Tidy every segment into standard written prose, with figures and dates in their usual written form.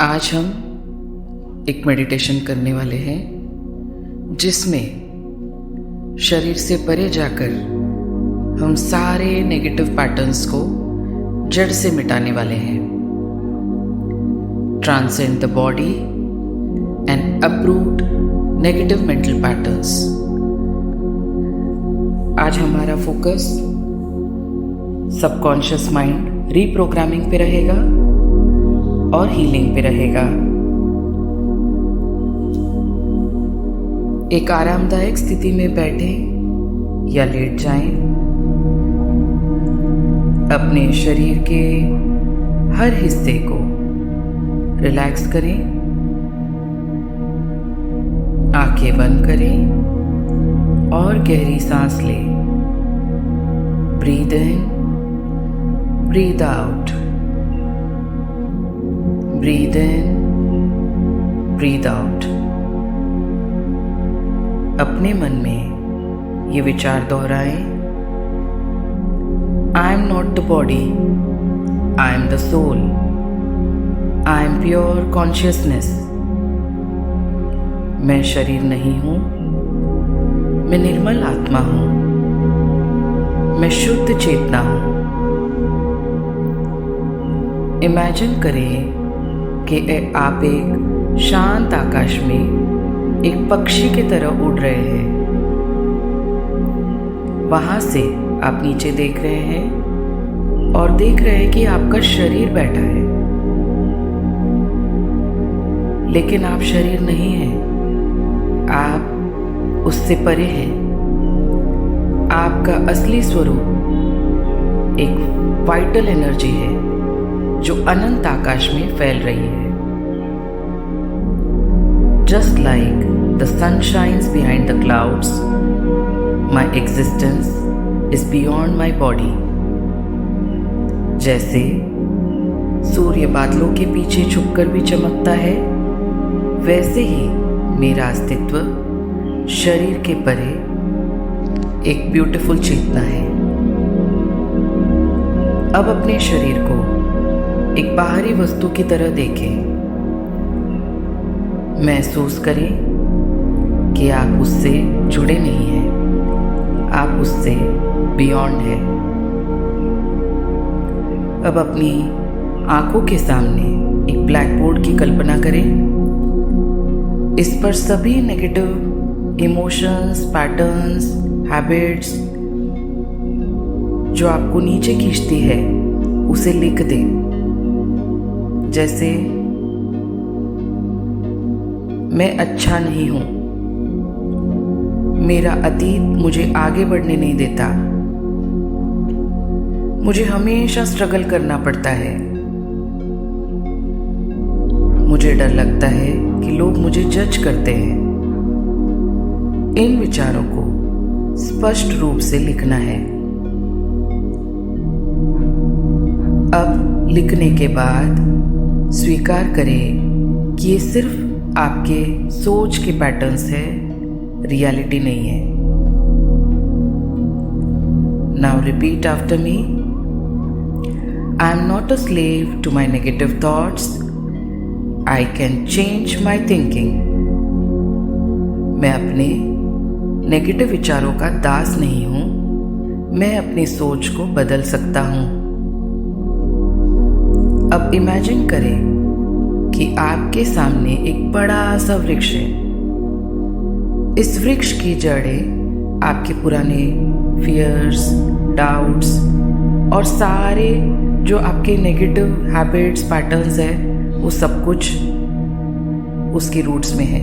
आज हम एक मेडिटेशन करने वाले हैं जिसमें शरीर से परे जाकर हम सारे नेगेटिव पैटर्न्स को जड़ से मिटाने वाले हैं। Transcend the body and uproot negative mental patterns. आज हमारा फोकस सबकॉन्शियस माइंड रीप्रोग्रामिंग पे रहेगा और हीलिंग पे रहेगा। एक आरामदायक स्थिति में बैठे या लेट जाएं। अपने शरीर के हर हिस्से को रिलैक्स करें। आंखें बंद करें और गहरी सांस लें। Breathe in, breathe out, breathe in, breathe out. अपने मन में ये विचार दोहराएं। I am not the body, I am the soul, I am pure consciousness. मैं शरीर नहीं हूं, मैं निर्मल आत्मा हूं, मैं शुद्ध चेतना हूं। इमेजिन करें कि आप एक शांत आकाश में एक पक्षी की तरह उड़ रहे हैं। वहां से आप नीचे देख रहे हैं और देख रहे हैं कि आपका शरीर बैठा है, लेकिन आप शरीर नहीं हैं। आप उससे परे हैं। आपका असली स्वरूप एक वाइटल एनर्जी है जो अनंत आकाश में फैल रही है। Just like the sun shines behind the clouds, my existence is beyond my body. जैसे सूर्य बादलों के पीछे छुपकर भी चमकता है, वैसे ही मेरा अस्तित्व शरीर के परे एक ब्यूटीफुल चेतना है। अब अपने शरीर को एक बाहरी वस्तु की तरह देखें। महसूस करें कि आप उससे जुड़े नहीं हैं, आप उससे बियॉन्ड हैं। अब अपनी आंखों के सामने एक ब्लैक बोर्ड की कल्पना करें। इस पर सभी नेगेटिव इमोशंस, पैटर्न्स, हैबिट्स जो आपको नीचे खींचती है उसे लिख दें। जैसे मैं अच्छा नहीं हूं, मेरा अतीत मुझे आगे बढ़ने नहीं देता, मुझे हमेशा स्ट्रगल करना पड़ता है, मुझे डर लगता है कि लोग मुझे जज करते हैं। इन विचारों को स्पष्ट रूप से लिखना है। अब लिखने के बाद स्वीकार करें कि ये सिर्फ आपके सोच के पैटर्न्स है, रियलिटी नहीं है। Now repeat after me. I am not a slave to my negative thoughts, I can change my thinking. मैं अपने नेगेटिव विचारों का दास नहीं हूं, मैं अपनी सोच को बदल सकता हूं। अब इमेजिन करें कि आपके सामने एक बड़ा सा वृक्ष है। इस वृक्ष की जड़ें आपके पुराने फियर्स, डाउट्स और सारे जो आपके नेगेटिव हैबिट्स, पैटर्न्स है, वो सब कुछ उसकी रूट्स में है।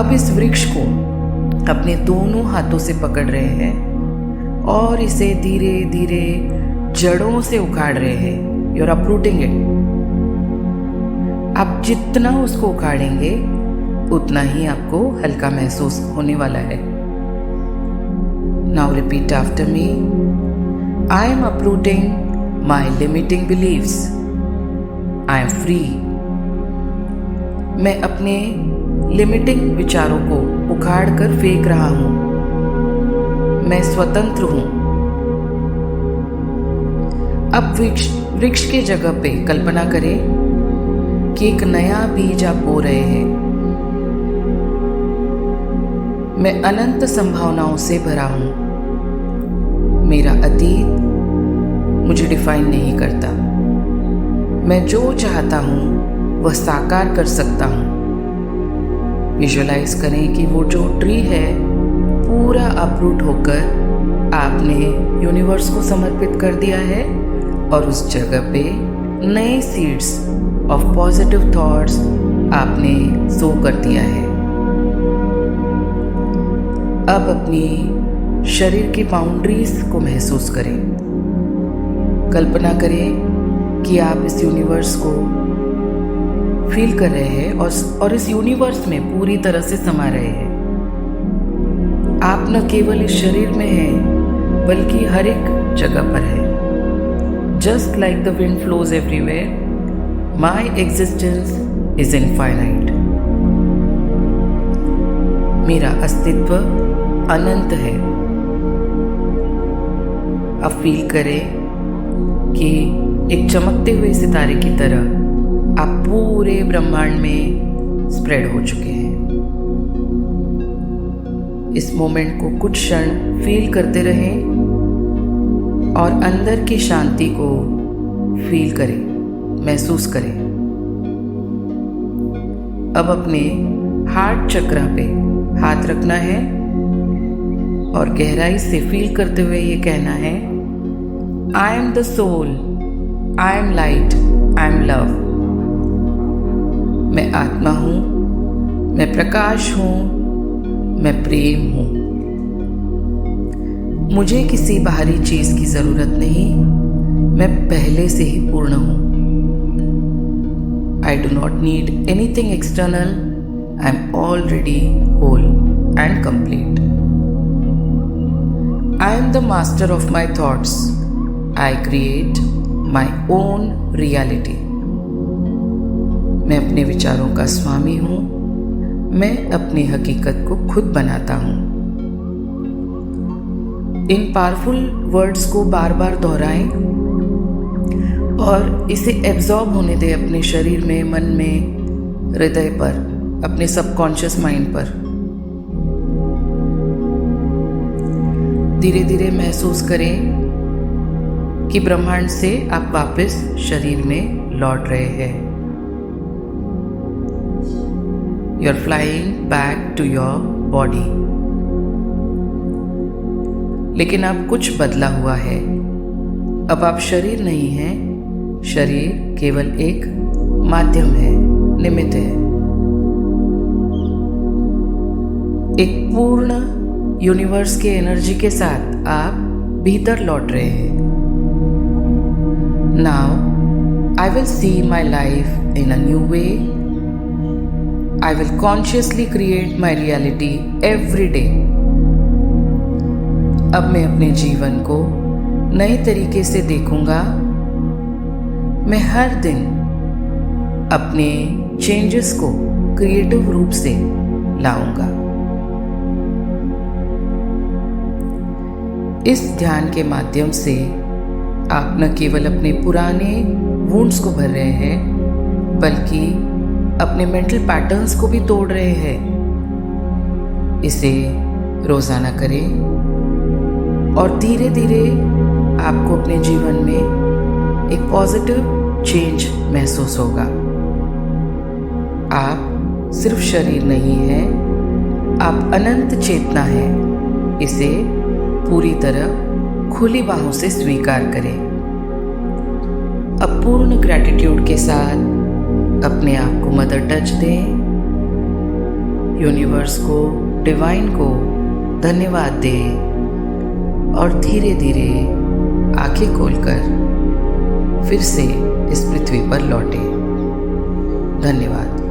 अब इस वृक्ष को अपने दोनों हाथों से पकड़ रहे हैं और इसे धीरे धीरे जड़ों से उखाड़ रहे हैं। You're uprooting it. आप जितना उसको उखाड़ेंगे उतना ही आपको हल्का महसूस होने वाला है। Now repeat after me. I am uprooting my limiting beliefs. I am free. मैं अपने लिमिटिंग विचारों को उखाड़ कर फेंक रहा हूं। मैं स्वतंत्र हूं। अब वृक्ष के जगह पे कल्पना करें कि एक नया बीज आप बो रहे हैं। मैं अनंत संभावनाओं से भरा हूं। मेरा अतीत मुझे डिफाइन नहीं करता। मैं जो चाहता हूं वह साकार कर सकता हूं। विजुअलाइज करें कि वो जो ट्री है पूरा अपरूट होकर आपने यूनिवर्स को समर्पित कर दिया है और उस जगह पे नए सीड्स ऑफ पॉजिटिव थॉट्स आपने सो कर दिया है। अब अपनी शरीर की बाउंड्रीज को महसूस करें। कल्पना करें कि आप इस यूनिवर्स को फील कर रहे हैं और इस यूनिवर्स में पूरी तरह से समा रहे हैं। आप न केवल इस शरीर में हैं बल्कि हर एक जगह पर है। Just like the wind flows everywhere, my existence is infinite. मेरा अस्तित्व अनंत है। अब फील करें कि एक चमकते हुए सितारे की तरह आप पूरे ब्रह्मांड में स्प्रेड हो चुके हैं। इस मोमेंट को कुछ क्षण फील करते रहें और अंदर की शांति को फील करें, महसूस करें। अब अपने हार्ट चक्र पे हाथ रखना है और गहराई से फील करते हुए ये कहना है, I am the soul, I am light, I am love. मैं आत्मा हूँ, मैं प्रकाश हूँ, मैं प्रेम हूँ। मुझे किसी बाहरी चीज की जरूरत नहीं, मैं पहले से ही पूर्ण हूँ। I do not need anything external. I am already whole and complete. I am the master of my thoughts. I create my own reality. मैं अपने विचारों का स्वामी हूँ। मैं अपनी हकीकत को खुद बनाता हूँ। इन पावरफुल वर्ड्स को बार बार दोहराएं और इसे एब्जॉर्ब होने दें अपने शरीर में, मन में, हृदय पर, अपने सबकॉन्शियस माइंड पर। धीरे धीरे महसूस करें कि ब्रह्मांड से आप वापस शरीर में लौट रहे हैं। You are flying back to your body. लेकिन अब कुछ बदला हुआ है। अब आप शरीर नहीं हैं। शरीर केवल एक माध्यम है, निमित्त है। एक पूर्ण यूनिवर्स के एनर्जी के साथ आप भीतर लौट रहे हैं। Now I will see my life in a new way. I will consciously create my reality every day. अब मैं अपने जीवन को नए तरीके से देखूंगा। मैं हर दिन अपने चेंजेस को क्रिएटिव रूप से लाऊंगा। इस ध्यान के माध्यम से आप न केवल अपने पुराने वुंड्स को भर रहे हैं बल्कि अपने मेंटल पैटर्न्स को भी तोड़ रहे हैं। इसे रोजाना करें और धीरे धीरे आपको अपने जीवन में एक पॉजिटिव चेंज महसूस होगा। आप सिर्फ शरीर नहीं हैं, आप अनंत चेतना हैं। इसे पूरी तरह खुली बाहों से स्वीकार करें। अब पूर्ण ग्रैटिट्यूड के साथ अपने आप को मदर टच दें। यूनिवर्स को, डिवाइन को धन्यवाद दें और धीरे धीरे आंखें खोलकर फिर से इस पृथ्वी पर लौटें। धन्यवाद।